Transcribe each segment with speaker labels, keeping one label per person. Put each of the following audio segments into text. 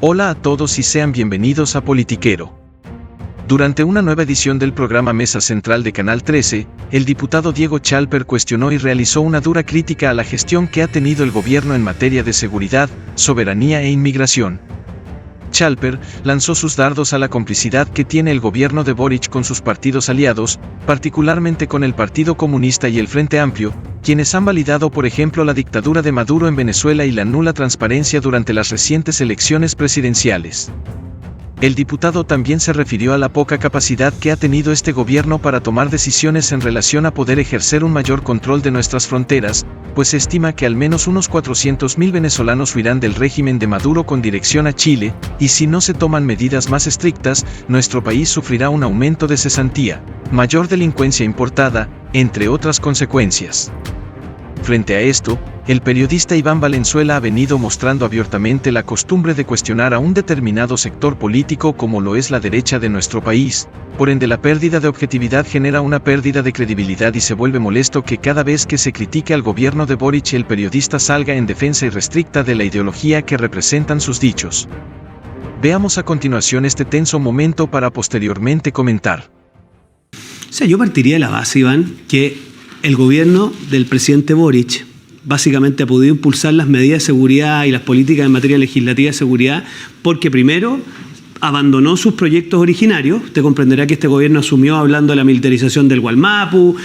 Speaker 1: Hola a todos y sean bienvenidos a Politiquero. Durante una nueva edición del programa Mesa Central de Canal 13, el diputado Diego Chalper cuestionó y realizó una dura crítica a la gestión que ha tenido el gobierno en materia de seguridad, soberanía e inmigración. Chalper lanzó sus dardos a la complicidad que tiene el gobierno de Boric con sus partidos aliados, particularmente con el Partido Comunista y el Frente Amplio, quienes han validado por ejemplo la dictadura de Maduro en Venezuela y la nula transparencia durante las recientes elecciones presidenciales. El diputado también se refirió a la poca capacidad que ha tenido este gobierno para tomar decisiones en relación a poder ejercer un mayor control de nuestras fronteras, pues se estima que al menos unos 400.000 venezolanos huirán del régimen de Maduro con dirección a Chile, y si no se toman medidas más estrictas, nuestro país sufrirá un aumento de cesantía, mayor delincuencia importada, entre otras consecuencias. Frente a esto, el periodista Iván Valenzuela ha venido mostrando abiertamente la costumbre de cuestionar a un determinado sector político como lo es la derecha de nuestro país. Por ende, la pérdida de objetividad genera una pérdida de credibilidad y se vuelve molesto que cada vez que se critique al gobierno de Boric el periodista salga en defensa irrestricta de la ideología que representan sus dichos. Veamos a continuación este tenso momento para posteriormente comentar.
Speaker 2: O sea, yo partiría de la base, Iván, que el gobierno del presidente Boric básicamente ha podido impulsar las medidas de seguridad y las políticas en materia legislativa de seguridad porque primero abandonó sus proyectos originarios. Usted comprenderá que este gobierno asumió hablando de la militarización del Gualmapu,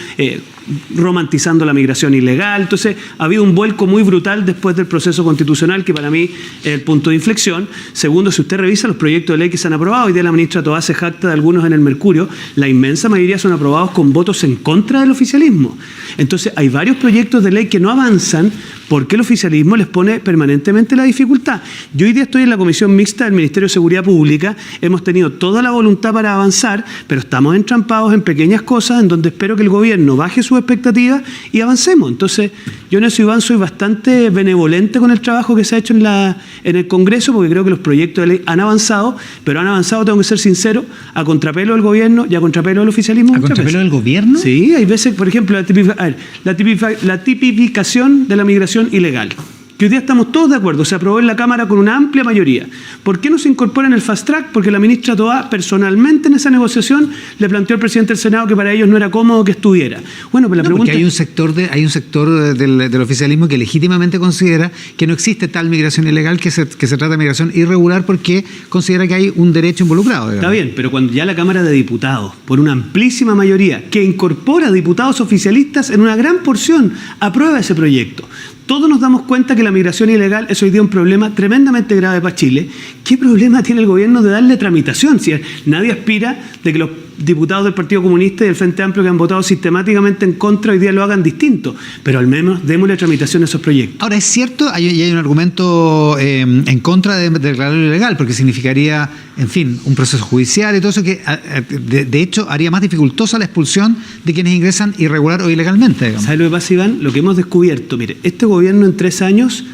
Speaker 2: romantizando la migración ilegal. Entonces ha habido un vuelco muy brutal después del proceso constitucional que para mí es el punto de inflexión. Segundo, si usted revisa los proyectos de ley que se han aprobado, hoy día la ministra Toá se jacta de algunos en el Mercurio, la inmensa mayoría son aprobados con votos en contra del oficialismo. Entonces hay varios proyectos de ley que no avanzan porque el oficialismo les pone permanentemente la dificultad. Yo hoy día estoy en la Comisión Mixta del Ministerio de Seguridad Pública, hemos tenido toda la voluntad para avanzar, pero estamos entrampados en pequeñas cosas en donde espero que el gobierno baje sus expectativas y avancemos. Entonces, yo en eso, Iván, soy bastante benevolente con el trabajo que se ha hecho en el Congreso, porque creo que los proyectos de ley han avanzado, pero han avanzado, tengo que ser sincero, a contrapelo del gobierno y a contrapelo del oficialismo.
Speaker 3: ¿A contrapelo del gobierno?
Speaker 2: Sí, hay veces, por ejemplo, la tipificación de la migración ilegal, que hoy día estamos todos de acuerdo, se aprobó en la Cámara con una amplia mayoría. ¿Por qué no se incorpora en el fast track? Porque la ministra Toá personalmente en esa negociación le planteó al presidente del Senado que para ellos no era cómodo que estuviera. Bueno, pero la pregunta
Speaker 3: porque hay un sector del oficialismo que legítimamente considera que no existe tal migración ilegal, que se trata de migración irregular porque considera que hay un derecho involucrado. Digamos.
Speaker 2: Está bien, pero cuando ya la Cámara de Diputados, por una amplísima mayoría, que incorpora diputados oficialistas en una gran porción, aprueba ese proyecto. Todos nos damos cuenta que la migración ilegal es hoy día un problema tremendamente grave para Chile. ¿Qué problema tiene el gobierno de darle tramitación? Si nadie aspira de que los diputados del Partido Comunista y del Frente Amplio que han votado sistemáticamente en contra hoy día lo hagan distinto, pero al menos démosle tramitación a esos proyectos.
Speaker 3: Ahora, es cierto, hay un argumento en contra de declararlo ilegal, porque significaría, en fin, un proceso judicial y todo eso que, de hecho, haría más dificultosa la expulsión de quienes ingresan irregular o ilegalmente. Digamos.
Speaker 2: ¿Sabe lo que pasa, Iván? Lo que hemos descubierto, mire, este gobierno en 3 años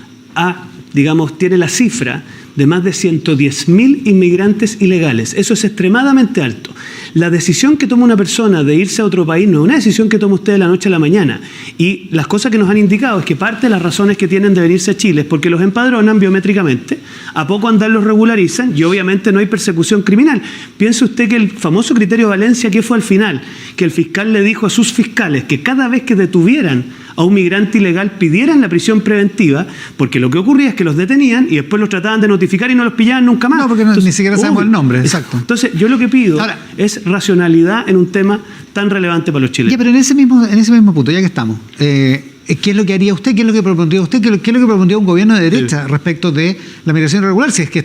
Speaker 2: tiene la cifra de más de 110.000 inmigrantes ilegales. Eso es extremadamente alto. La decisión que toma una persona de irse a otro país no es una decisión que toma usted de la noche a la mañana. Y las cosas que nos han indicado es que parte de las razones que tienen de venirse a Chile es porque los empadronan biométricamente, a poco andar los regularizan y obviamente no hay persecución criminal. Piense usted que el famoso criterio Valencia, ¿qué fue al final? Que el fiscal le dijo a sus fiscales que cada vez que detuvieran a un migrante ilegal pidieran la prisión preventiva, porque lo que ocurría es que los detenían y después los trataban de notificar y no los pillaban nunca más.
Speaker 3: No, porque ni siquiera sabemos el nombre, exacto.
Speaker 2: Entonces, yo lo que pido es racionalidad en un tema tan relevante para los chilenos.
Speaker 3: Ya, pero en ese mismo punto, ya que estamos, ¿qué es lo que haría usted? ¿Qué es lo que propondría usted? ¿Qué es lo que propondría un gobierno de derecha respecto de la migración irregular? Si es que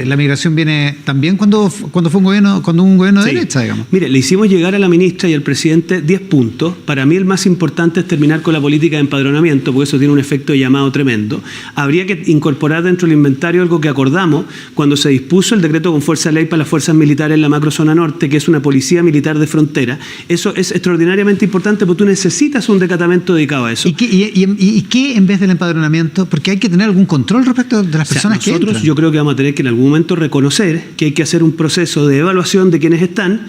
Speaker 3: la migración viene también cuando fue un gobierno de derecha, digamos.
Speaker 2: Mire, le hicimos llegar a la ministra y al presidente 10 puntos. Para mí el más importante es terminar con la política de empadronamiento, porque eso tiene un efecto de llamado tremendo. Habría que incorporar dentro del inventario algo que acordamos cuando se dispuso el decreto con fuerza de ley para las fuerzas militares en la macrozona norte, que es una policía militar de frontera. Eso es extraordinariamente importante porque tú necesitas un decatamiento dedicado a eso.
Speaker 3: ¿Y qué en vez del empadronamiento? Porque hay que tener algún control respecto de las personas que entran.
Speaker 2: Yo creo que vamos a tener que en algún momento reconocer que hay que hacer un proceso de evaluación de quienes están,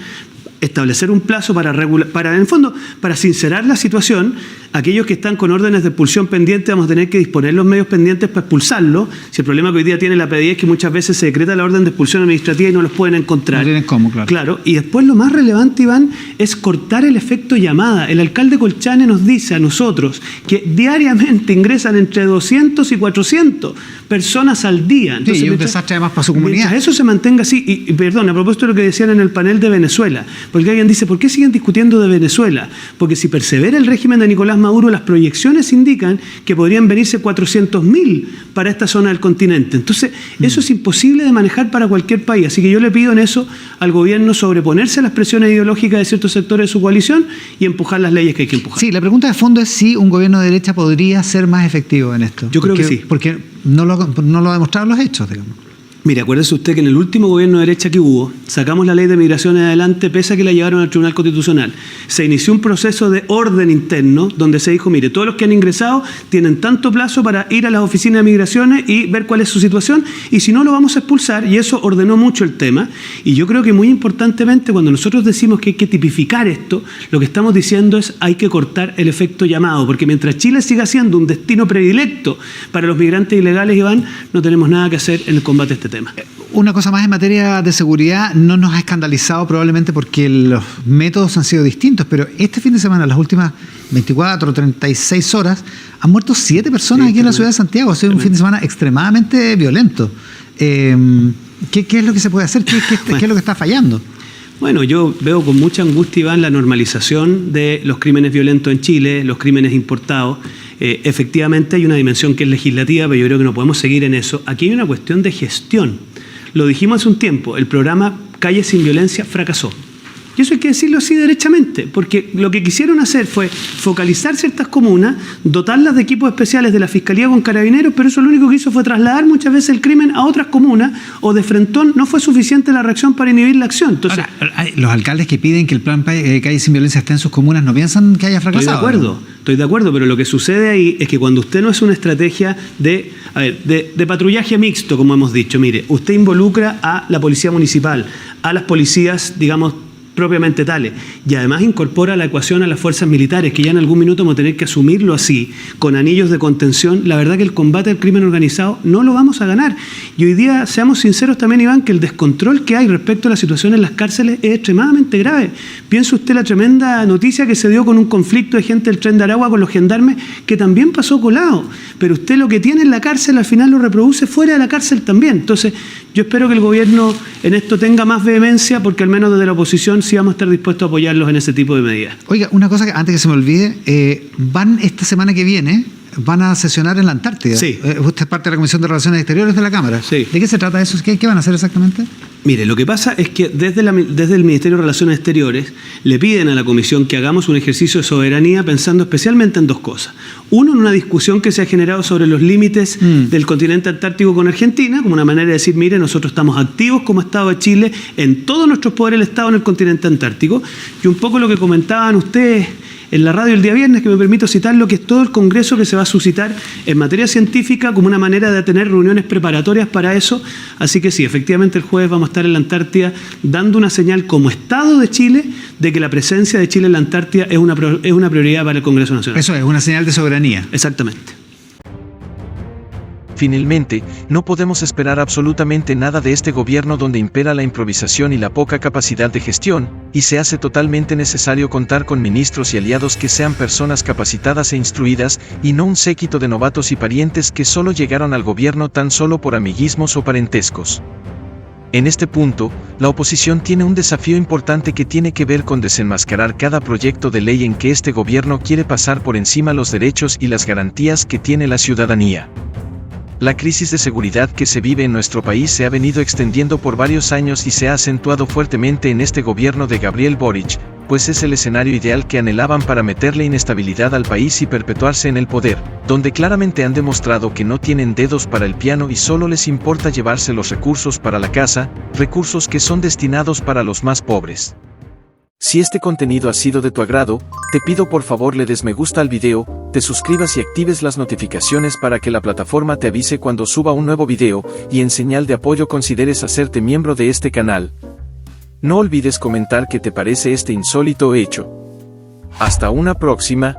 Speaker 2: establecer un plazo para en el fondo, para sincerar la situación. Aquellos que están con órdenes de expulsión pendientes vamos a tener que disponer los medios pendientes para expulsarlos. Si el problema que hoy día tiene la PDI es que muchas veces se decreta la orden de expulsión administrativa y no los pueden encontrar.
Speaker 3: No tienen cómo, claro.
Speaker 2: Claro, y después lo más relevante, Iván, es cortar el efecto llamada. El alcalde Colchane nos dice a nosotros que diariamente ingresan entre 200 y 400 personas al día. Entonces,
Speaker 3: sí, y un desastre además para su comunidad.
Speaker 2: Mientras eso se mantenga así, y perdón, a propósito de lo que decían en el panel de Venezuela, porque alguien dice, ¿por qué siguen discutiendo de Venezuela? Porque si persevera el régimen de Nicolás Maduro, las proyecciones indican que podrían venirse 400.000 para esta zona del continente. Entonces, eso es imposible de manejar para cualquier país. Así que yo le pido en eso al gobierno sobreponerse a las presiones ideológicas de ciertos sectores de su coalición y empujar las leyes que hay que empujar.
Speaker 3: Sí, la pregunta de fondo es si un gobierno de derecha podría ser más efectivo en esto.
Speaker 2: Yo creo que sí.
Speaker 3: Porque no lo ha demostrado los hechos, digamos.
Speaker 2: Mire, acuérdese usted que en el último gobierno de derecha que hubo, sacamos la ley de migración adelante, pese a que la llevaron al Tribunal Constitucional. Se inició un proceso de orden interno, donde se dijo, mire, todos los que han ingresado tienen tanto plazo para ir a las oficinas de migraciones y ver cuál es su situación, y si no, lo vamos a expulsar, y eso ordenó mucho el tema. Y yo creo que muy importantemente, cuando nosotros decimos que hay que tipificar esto, lo que estamos diciendo es hay que cortar el efecto llamado, porque mientras Chile siga siendo un destino predilecto para los migrantes ilegales, Iván, no tenemos nada que hacer en el combate a este tema.
Speaker 3: Una cosa más en materia de seguridad, no nos ha escandalizado probablemente porque los métodos han sido distintos, pero este fin de semana, las últimas 24 o 36 horas, han muerto 7 personas aquí en la ciudad de Santiago. Ha sido un fin de semana extremadamente violento. ¿Qué es lo que se puede hacer? ¿Qué es lo que está fallando?
Speaker 2: Bueno, yo veo con mucha angustia, Iván, la normalización de los crímenes violentos en Chile, los crímenes importados. Efectivamente hay una dimensión que es legislativa, pero yo creo que no podemos seguir en eso. Aquí hay una cuestión de gestión. Lo dijimos hace un tiempo, el programa Calles sin Violencia fracasó. Y eso hay que decirlo así derechamente, porque lo que quisieron hacer fue focalizar ciertas comunas, dotarlas de equipos especiales de la Fiscalía con carabineros, pero eso lo único que hizo fue trasladar muchas veces el crimen a otras comunas, o de frentón no fue suficiente la reacción para inhibir la acción. Entonces,
Speaker 3: ahora, los alcaldes que piden que el plan Calles sin Violencia esté en sus comunas no piensan que haya fracasado.
Speaker 2: Estoy de acuerdo, pero lo que sucede ahí es que cuando usted no es una estrategia de patrullaje mixto, como hemos dicho, mire, usted involucra a la policía municipal, a las policías, digamos, propiamente tales, y además incorpora a la ecuación a las fuerzas militares, que ya en algún minuto vamos a tener que asumirlo así, con anillos de contención. La verdad que el combate al crimen organizado no lo vamos a ganar. Y hoy día, seamos sinceros también, Iván, que el descontrol que hay respecto a la situación en las cárceles es extremadamente grave. Piense usted la tremenda noticia que se dio con un conflicto de gente del Tren de Aragua con los gendarmes, que también pasó colado, pero usted lo que tiene en la cárcel al final lo reproduce fuera de la cárcel también. Entonces, yo espero que el gobierno en esto tenga más vehemencia, porque al menos desde la oposición sí vamos a estar dispuestos a apoyarlos en ese tipo de medidas.
Speaker 3: Oiga, una cosa que antes que se me olvide, van esta semana que viene, van a sesionar en la Antártida.
Speaker 2: Sí.
Speaker 3: Usted es parte de la Comisión de Relaciones Exteriores de la Cámara.
Speaker 2: Sí.
Speaker 3: ¿De qué se trata eso? ¿Qué van a hacer exactamente?
Speaker 2: Mire, lo que pasa es que desde el Ministerio de Relaciones Exteriores le piden a la Comisión que hagamos un ejercicio de soberanía pensando especialmente en dos cosas. Uno, en una discusión que se ha generado sobre los límites del continente antártico con Argentina, como una manera de decir, mire, nosotros estamos activos como Estado de Chile en todos nuestros poderes del Estado en el continente antártico. Y un poco lo que comentaban ustedes en la radio el día viernes, que me permito citarlo, que es todo el congreso que se va a suscitar en materia científica como una manera de tener reuniones preparatorias para eso. Así que sí, efectivamente el jueves vamos a estar en la Antártida dando una señal como Estado de Chile de que la presencia de Chile en la Antártida es una prioridad para el Congreso Nacional.
Speaker 3: Eso es una señal de soberanía.
Speaker 2: Exactamente.
Speaker 1: Finalmente, no podemos esperar absolutamente nada de este gobierno donde impera la improvisación y la poca capacidad de gestión, y se hace totalmente necesario contar con ministros y aliados que sean personas capacitadas e instruidas, y no un séquito de novatos y parientes que solo llegaron al gobierno tan solo por amiguismos o parentescos. En este punto, la oposición tiene un desafío importante que tiene que ver con desenmascarar cada proyecto de ley en que este gobierno quiere pasar por encima los derechos y las garantías que tiene la ciudadanía. La crisis de seguridad que se vive en nuestro país se ha venido extendiendo por varios años y se ha acentuado fuertemente en este gobierno de Gabriel Boric, pues es el escenario ideal que anhelaban para meterle inestabilidad al país y perpetuarse en el poder, donde claramente han demostrado que no tienen dedos para el piano y solo les importa llevarse los recursos para la casa, recursos que son destinados para los más pobres. Si este contenido ha sido de tu agrado, te pido por favor le des me gusta al video, te suscribas y actives las notificaciones para que la plataforma te avise cuando suba un nuevo video, y en señal de apoyo consideres hacerte miembro de este canal. No olvides comentar qué te parece este insólito hecho. Hasta una próxima,